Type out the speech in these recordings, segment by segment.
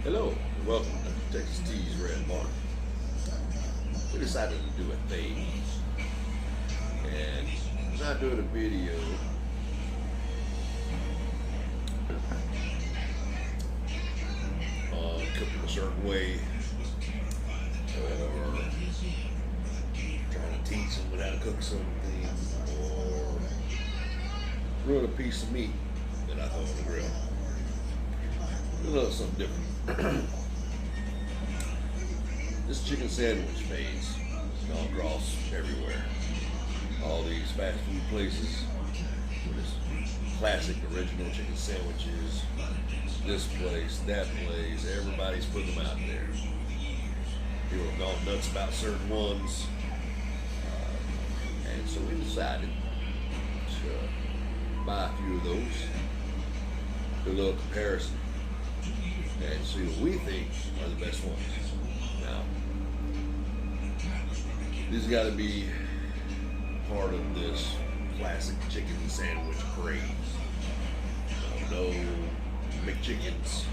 Hello, and welcome to Texas Tea's Red Barn. We decided to do a thing, and we're not doing a video on cooking a certain way or trying to teach someone how to cook something or ruin a piece of meat that I throw on the grill. A little something different. This chicken sandwich phase is gone across everywhere. All these fast food places with this classic original chicken sandwiches. This place, that place, everybody's putting them out there. People have gone nuts about certain ones. And so we decided to buy a few of those, do a little comparison, and see what we think are the best ones. Now, this has got to be part of this classic chicken sandwich craze. No McChickens,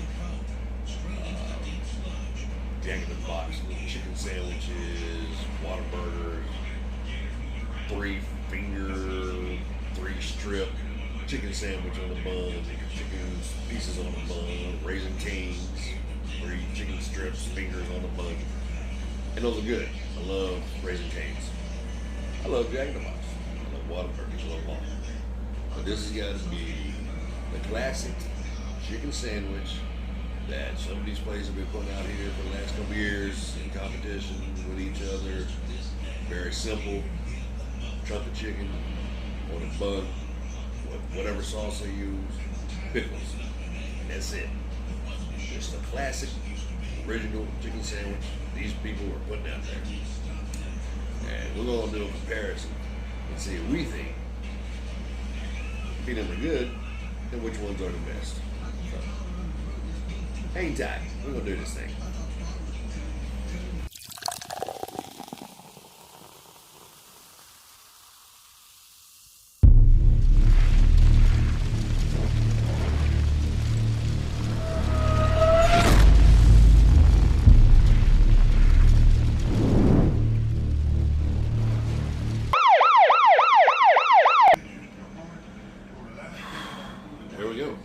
Jack in the Box little chicken sandwiches, Whataburgers, 3-finger, 3-strip chicken sandwich on the bun, chicken pieces on the bun, Raisin Canes, 3 chicken strips, fingers on the bun. And those are good. I love Raisin Canes. I love Jack in the Box. I love Whataburgers. I love them all. But this has got to be the classic chicken sandwich that some of these places have been putting out here for the last couple of years in competition with each other. Very simple. Chunk of chicken on a bun, whatever sauce they use, pickles, and that's it. It's the classic, original chicken sandwich these people are putting out there. And we're going to do a comparison and see if we think if any of them are good, and which ones are the best. So, hang tight. We're going to do this thing. Here we go.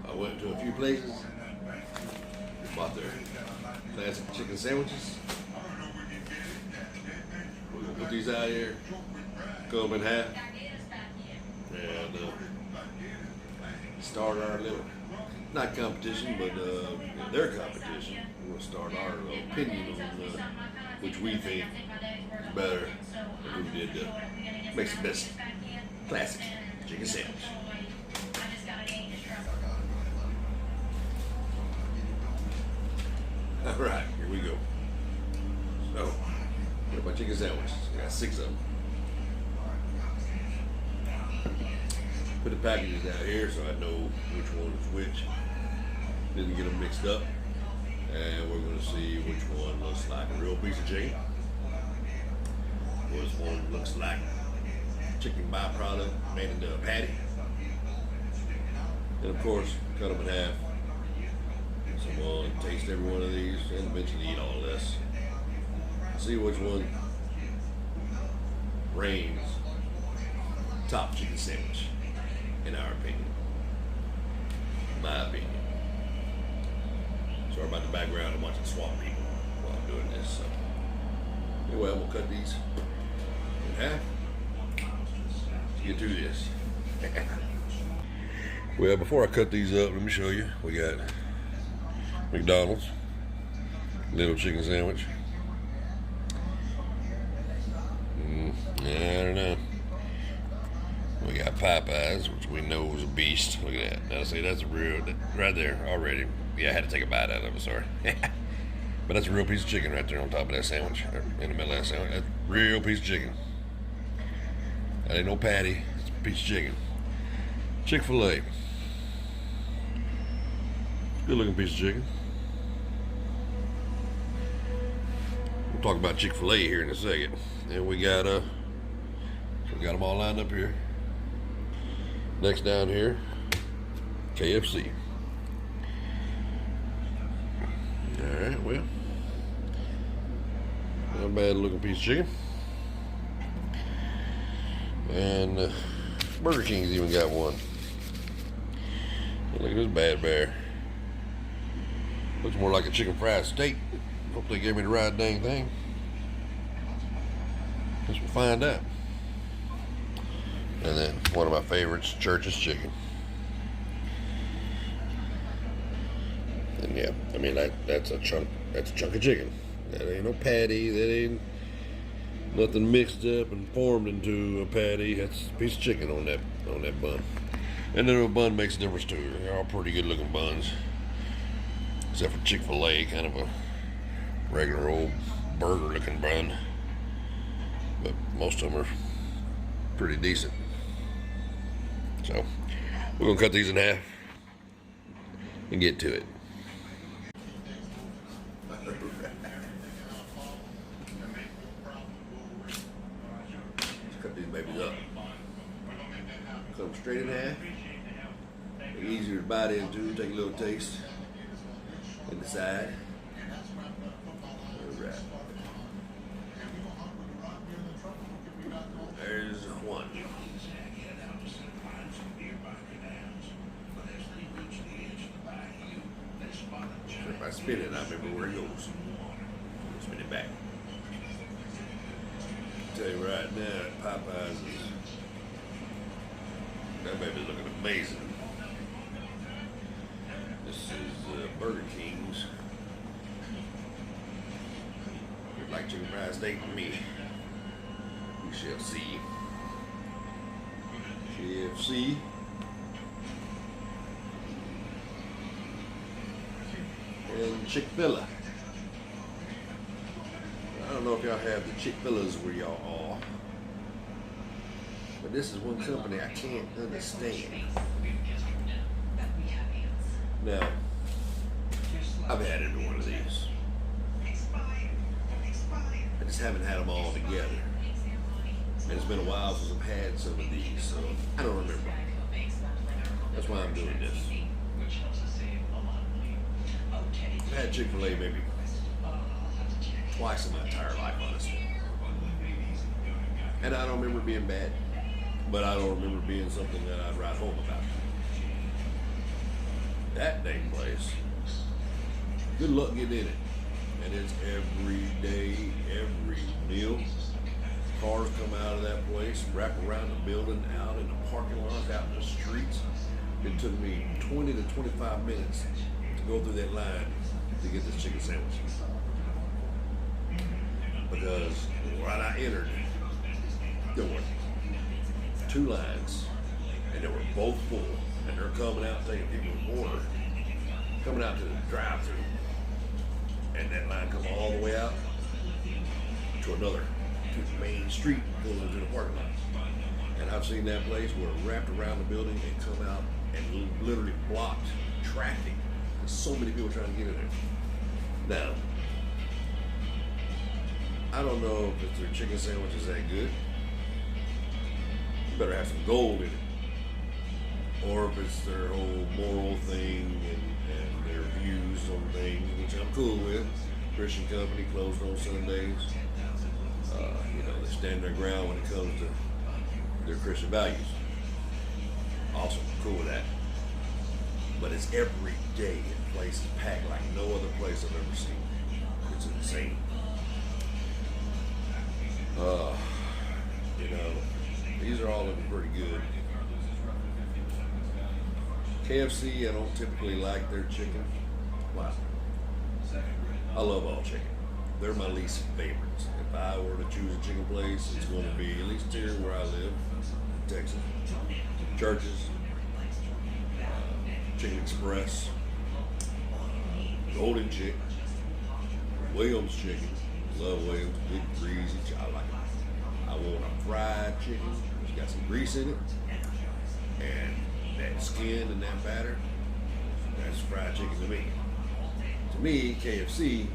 I went to a few places, bought their classic chicken sandwiches. We're gonna put these out here, cut them in half, and start our little, not competition, but their competition. We're gonna start our opinion on which we think is better, and who did makes the best classic chicken sandwich. All right, here we go. So, here's my chicken sandwiches. I got 6 of them. Put the packages out here so I know which one is which. Didn't get them mixed up. And we're going to see which one looks like a real piece of chicken. Which one looks like chicken byproduct made into a patty. And of course, cut them in half. So taste every one of these and eventually eat all this. See which one reigns top chicken sandwich, in our opinion. My opinion. Sorry about the background, I'm watching Swamp People while I'm doing this. So anyway, I'm gonna cut these in half. Let's get to this. Well, before I cut these up, let me show you. We got McDonald's little chicken sandwich. I don't know. We got Popeyes, which we know is a beast. Look at that. Now see, that's a real, right there already. Yeah, I had to take a bite out of it, sorry. But that's a real piece of chicken right there on top of that sandwich, or in the middle of that sandwich. That's a real piece of chicken. That ain't no patty, it's a piece of chicken. Chick-fil-A. Good looking piece of chicken. We'll talk about Chick-fil-A here in a second. And we got them all lined up here. Next down here, KFC. Alright, well. Not a bad looking piece of chicken. And Burger King's even got one. Look at this bad bear. Looks more like a chicken fried steak. Hope they gave me the right dang thing. Guess we'll find out. And then one of my favorites, Church's chicken. And yeah, I mean that's a chunk of chicken. That ain't no patty. That ain't nothing mixed up and formed into a patty. That's a piece of chicken on that bun. And then a bun makes a difference too. They're all pretty good looking buns. Except for Chick-fil-A, kind of a regular old burger looking bun. But most of them are pretty decent. So we're gonna cut these in half and get to it. Let's cut these babies up. Cut them straight in half. They're easier to bite into, take a little taste in the side. All right. There's one. If I spin it, I remember where it goes. Spin it back. I'll tell you right now, Popeyes is, that baby's looking amazing. This is Burger King's. Look like chicken fried steak to me. We shall see. KFC. And Chick-fil-A. I don't know if y'all have the Chick-fil-A's where y'all are, but this is one company I can't understand. Now, I've had every one of these. I just haven't had them all together. And it's been a while since I've had some of these, so I don't remember. That's why I'm doing this. I've had Chick-fil-A maybe twice in my entire life, honestly. And I don't remember it being bad, but I don't remember it being something that I'd write home about. That dang place, good luck getting in it. And it's every day, every meal. Cars come out of that place, wrap around the building, out in the parking lot, out in the streets. It took me 20 to 25 minutes to go through that line to get this chicken sandwich. Because when I entered, there were two lines, and they were both full, and they're coming out taking people's order, coming out to the drive-thru, and that line come all the way out to the main street going into the parking lot. And I've seen that place where it wrapped around the building and come out and literally blocked traffic. There's so many people trying to get in there. Now, I don't know if their chicken sandwich is that good. You better have some gold in it. Or if it's their whole moral thing and their views on things, which I'm cool with. Christian company, closed on Sundays. They stand their ground when it comes to their Christian values. Awesome, cool with that. But it's every day in places packed like no other place I've ever seen. It's insane. These are all looking pretty good. KFC, I don't typically like their chicken. Wow. I love all chicken. They're my least favorites. If I were to choose a chicken place, it's going to be, at least here where I live, Texas, Church's, Chicken Express, Golden Chick, Williams Chicken. Love Williams, big greasy. I like it. I want a fried chicken. It's got some grease in it, and that skin and that batter. That's fried chicken to me. To me, KFC,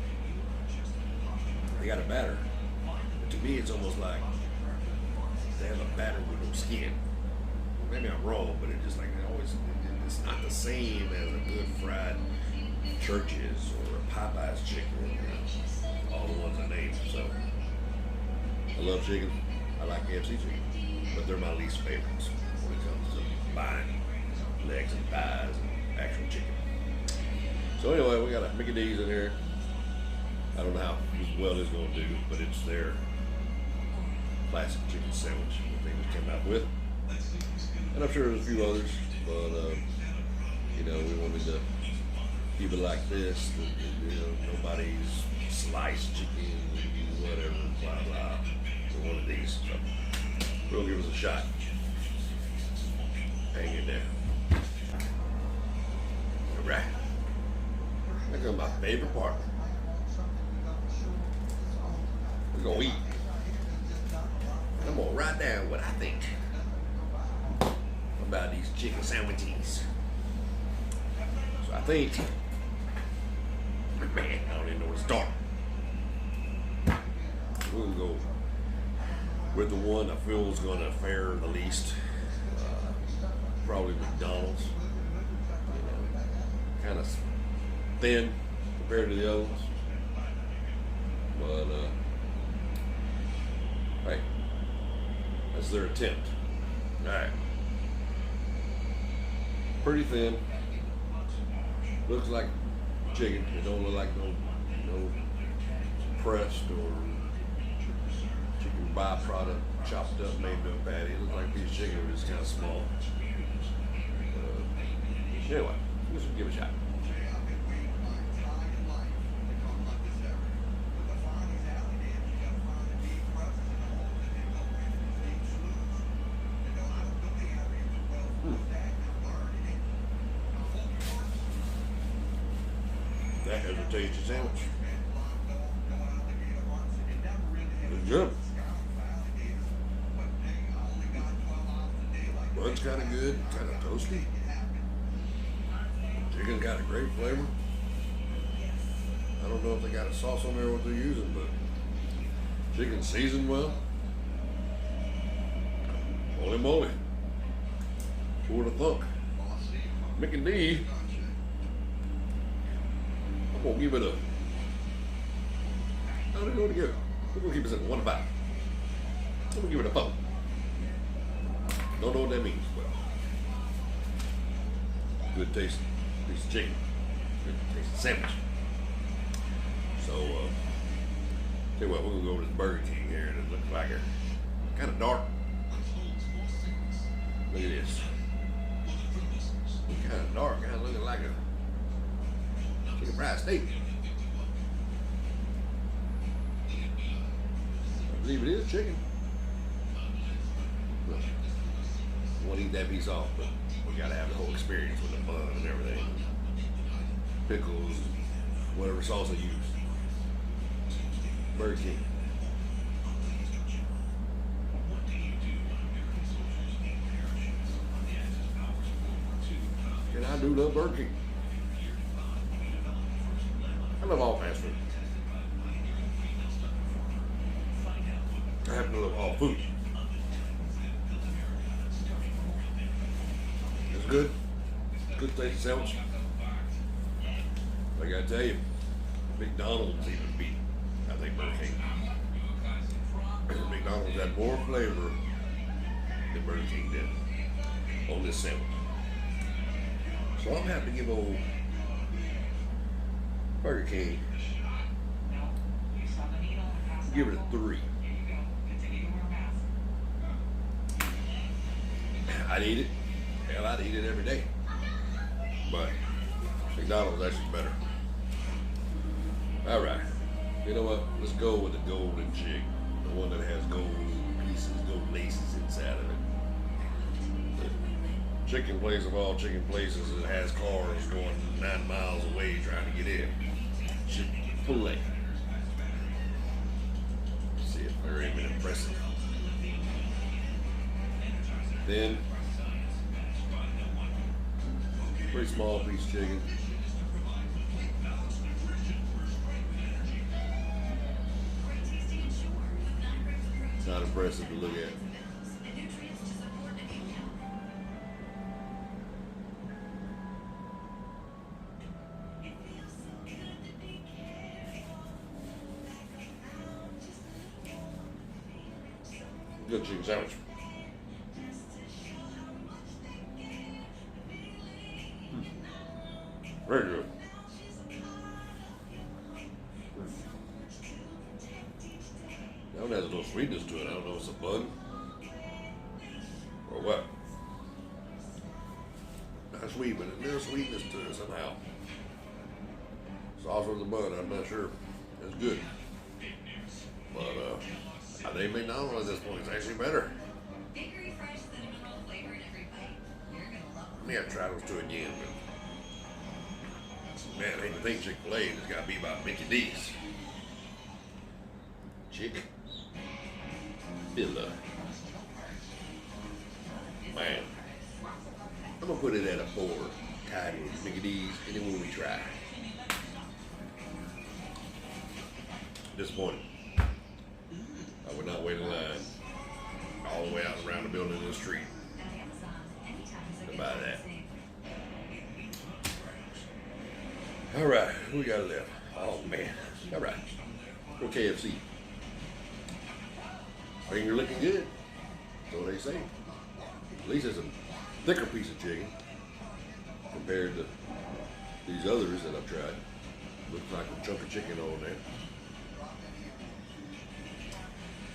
they got a batter. But to me, it's almost like they have a batter with no skin. Maybe I'm wrong, but it's just like it's not the same as a good fried Church's or a Popeye's chicken, all the ones I named. So I love chicken. I like KFC chicken, but they're my least favorites when it comes to buying legs and thighs and actual chicken. So anyway, we got a Mickey D's in here. I don't know how well it's going to do, but it's their classic chicken sandwich that they just came out with. And I'm sure there's a few others, but we wanted to keep it like this. Nobody's sliced chicken, whatever, blah blah. So one of these. So we'll give us a shot. Hang it down. All right. That comes my favorite part. We're gonna eat. I'm gonna write down what I think about these chicken sandwiches. So I think, man, I don't even know where to start. We're gonna go with the one I feel is gonna fare the least. Probably McDonald's. Kind of thin compared to the others. But hey, that's their attempt. Alright. Pretty thin. Looks like chicken. It don't look like no pressed or chicken byproduct, chopped up, made up patty. It looks like a piece of chicken, but it's kind of small. Anyway, let's give it a shot. That has a tasty sandwich. It's good. Bun's kind of good, kind of toasty. Chicken got a great flavor. I don't know if they got a sauce on there what they're using, but chicken seasoned well. Holy moly. Who would have thunk? Mickey D. I'm gonna give it a. How do we go together? We're gonna keep it at 1 to 5. I'm gonna give it a 4. Don't know what that means, but good taste. Piece of chicken. Good tasty sandwich. So, tell you what, we're gonna go over to the Burger King here, and it looks like it's kind of dark. Look at this. Kind of dark, kind of looking like a chicken fried steak. I believe it is chicken. Look, I want to eat that piece off, but we gotta have the whole experience with the bun and everything. Pickles, whatever sauce they use. Burger King. And I do love Burger King. I love all fast food. I happen to love all food. It's good. Good tasty sandwich. I gotta tell you, McDonald's even beat, I think, Burger King. McDonald's had more flavor than Burger King did on this sandwich. So I'm happy to give old Burger King, give it a 3. I'd eat it. Hell, I'd eat it every day. But McDonald's actually better. All right. You know what? Let's go with the golden chick. The one that has gold pieces, gold laces inside of it. The chicken place of all chicken places that has cars going 9 miles away trying to get in. Chick-fil-A. See if they're even impressive. Then, pretty small piece of chicken. It's not impressive to look at. Good chicken sandwich. Very good. That one has a little sweetness to it. I don't know if it's a bun or what. Not sweet, but there's sweetness to it somehow. Sauce or the bun, I'm not sure. It's good. But I think McDonald's at this point is actually better. Yeah, try those two again. But man, I hate to think Chick-fil-A has got to be about Mickey D's. Chicken. Filler. Man. I'm going to put it at a 4. Tied with Mickey D's. Anyone we try. Disappointed. I would not wait in line all the way out around the building in the street to buy that. All right, who we got left? Oh man. All right, go KFC. Finger looking good. So they say. At least it's a thicker piece of chicken compared to these others that I've tried. Looks like a chunk of chicken on there.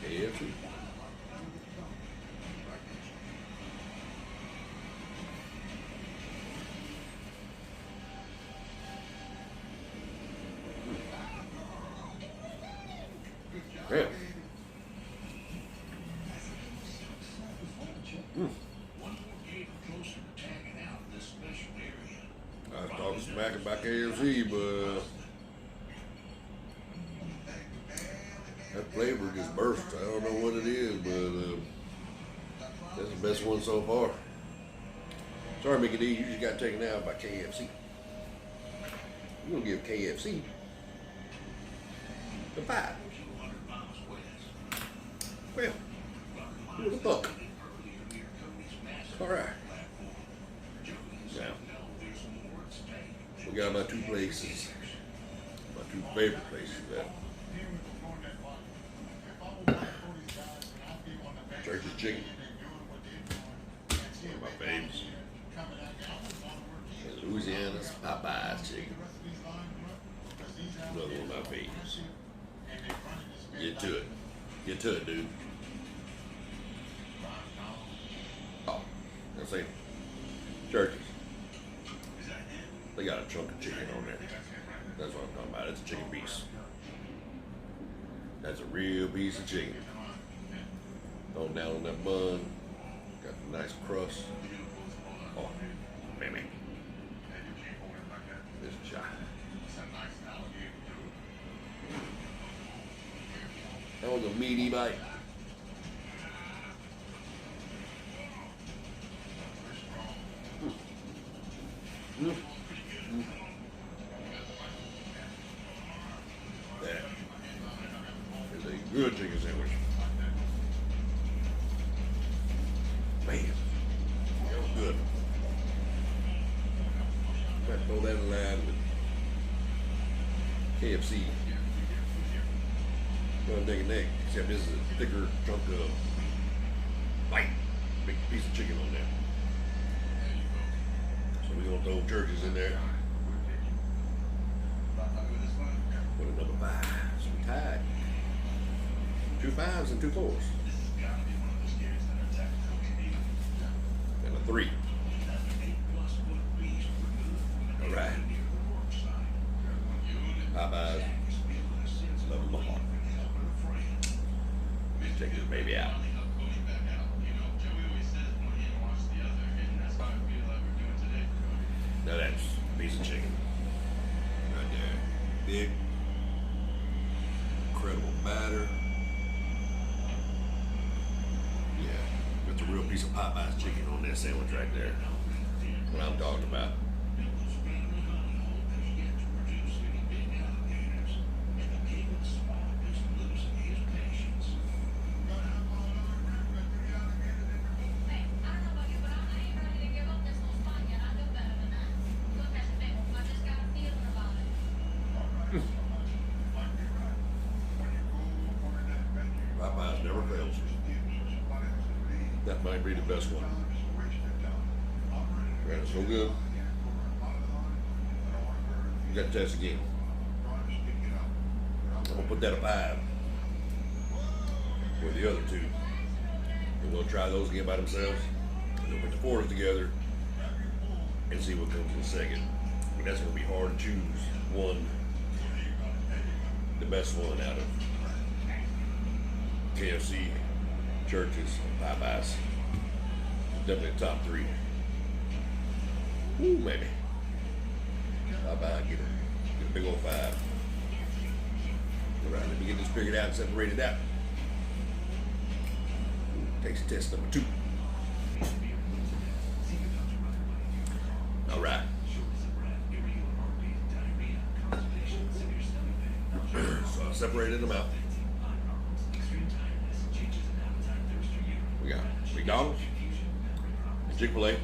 KFC. Yeah. I was talking smack about KFC, but that flavor just burst. I don't know what it is, but that's the best one so far. Sorry, Mickey D, you just got taken out by KFC. We're gonna give KFC a 5. Well, who the fuck? All right. Now, we got my 2 places, my 2 favorite places that Church's Chicken, one of my favorites, and Louisiana's Popeye's Chicken, another one of my favorites. Get to it. Get to it, dude. Oh, I say, Church's. They got a chunk of chicken on there. That's what I'm talking about. It's a chicken piece. That's a real piece of chicken. Thrown down on that bun. Got a nice crust. Oh, man. This shot. That was a meaty bite. That is a good chicken sandwich. Man, that was good. Might throw that in line with KFC. Going neck and neck, except this is a thicker chunk of big piece of chicken on there. So we're gonna throw Church's in there. Put a number 5. So we tied. 2 5s and 2 4s. And a 3. All right. Popeyes. Love them all. Check this baby out. Now that's a piece of chicken. Right there. Big. Incredible batter. Yeah. That's a real piece of Popeye's chicken on that sandwich right there. What I'm talking about. Popeyes never fails. That might be the best one. Man, it's so good. You got to test again. I'm gonna put that a 5 with the other two. And we'll try those again by themselves. And then put the 4s together and see what comes in second. But that's gonna be hard to choose one, the best one out of KFC, Churches, and Popeyes. Definitely top 3. Ooh, maybe. Popeye, get a big old 5. All right, let me get this figured out and separated out. Taste test number 2. All right. So I separated them out. We got McDonald's and Chick-fil-A.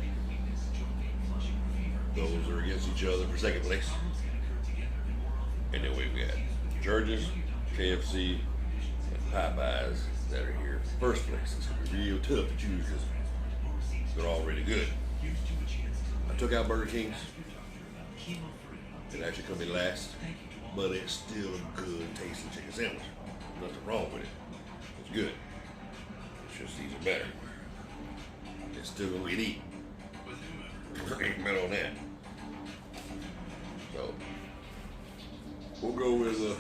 Those are against each other for second place. And then we've got Churches, KFC, and Popeyes that are here first place. It's gonna be real tough to choose because they're all really good. I took out Burger King's. It actually come in last, but it's still a good tasting chicken sandwich. Nothing wrong with it. It's good. It's just these are better. It's still gonna get eaten. Ain't bet on that. So we'll go with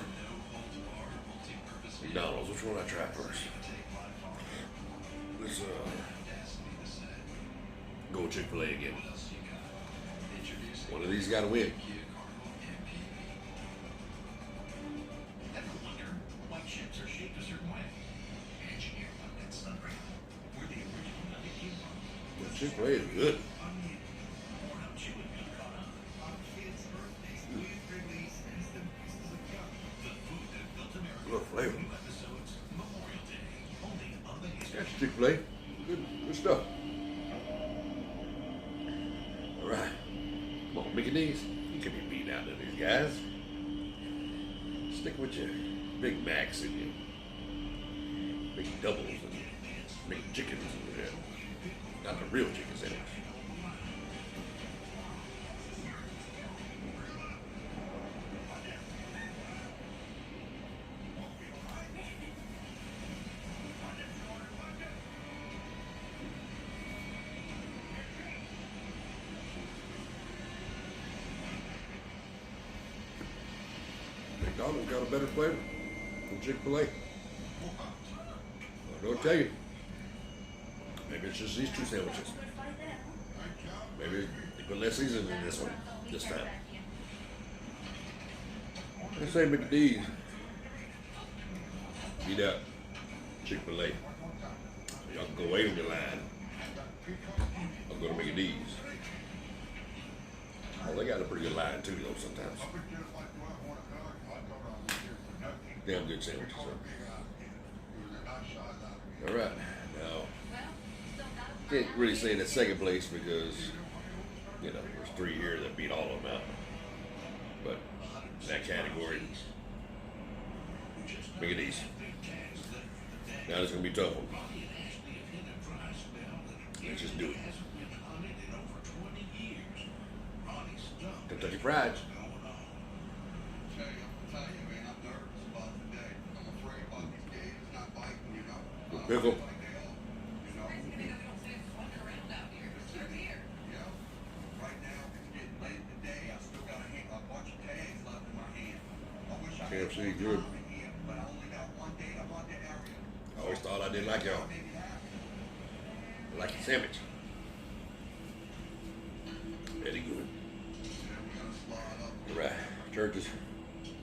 McDonald's. Which one I try first? Let's go with Chick-fil-A again. One of these got to win. Chick-fil-A is good. Good flavor. That's Chick-fil-A. Good stuff. All right. Come on, Mickey D's. You can be beat out of these guys. Stick with your Big Macs and your Big Doubles and Big Chickens and not the real chicken sandwich. McDonald's got a better flavor than Chick-fil-A. I'm gonna tell you. Maybe it's just these two sandwiches. Maybe they put less seasoning in this one this time. I say McD's beat up Chick-fil-A. Y'all can go away on your line. I'm gonna make D's. Oh, they got a pretty good line too, though, sometimes. Damn good sandwiches. All right, now can't really say that second place because you know there's 3 here that beat all of them out. But in that category, make it easy. Now it's gonna be a tough one. Let's just do it. Kentucky Fried. Good pickle. KFC, good. I always thought I didn't like y'all. I like your sandwich. Very good. All right, Churches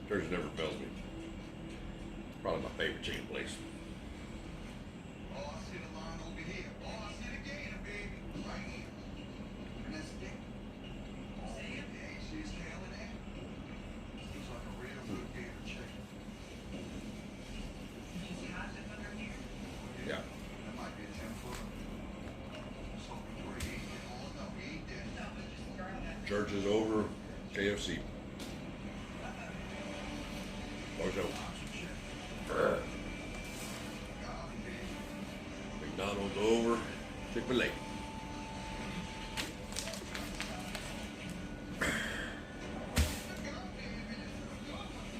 never fails me. Probably my favorite chicken place. Yeah. Churches over KFC. McDonald's over Chick-fil-A.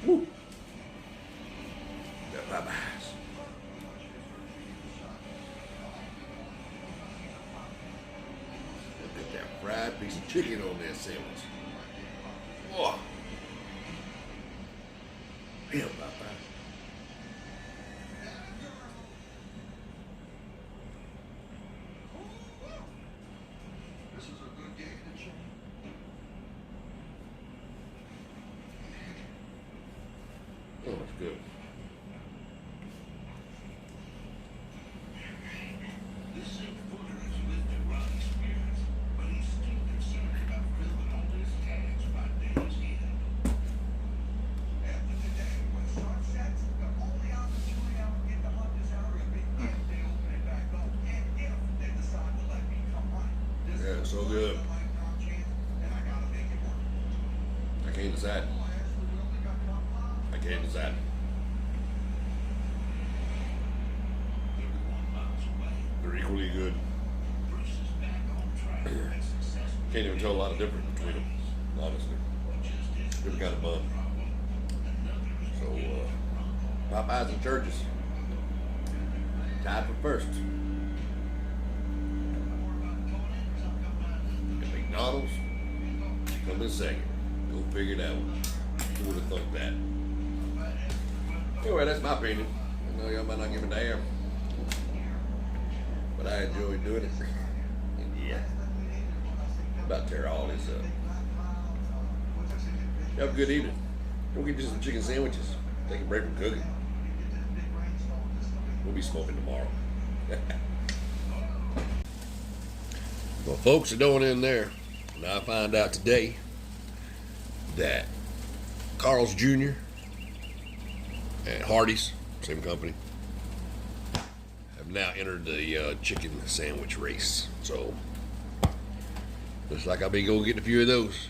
Woo! Got Popeyes. Look at that fried piece of chicken on that sandwich. Oh. Damn, Popeye. Oh, that's good. Yeah, it's so good. I can't decide. I can't decide. They're equally good. Can't even tell a lot of difference between them, honestly. Different kind of bun. So, Popeyes and Churches tied for first. And McDonald's come in second. Go figure that one. Who would have thought that? Anyway, that's my opinion. I know y'all might not give a damn, but I enjoy doing it. And yeah, about to tear all this up. Have a good evening. Go get you some chicken sandwiches. Take a break from cooking. We'll be smoking tomorrow. Well, folks are going in there, and I find out today that Carl's Jr. and Hardee's, same company, have now entered the chicken sandwich race. So, looks like I'll be going getting a few of those.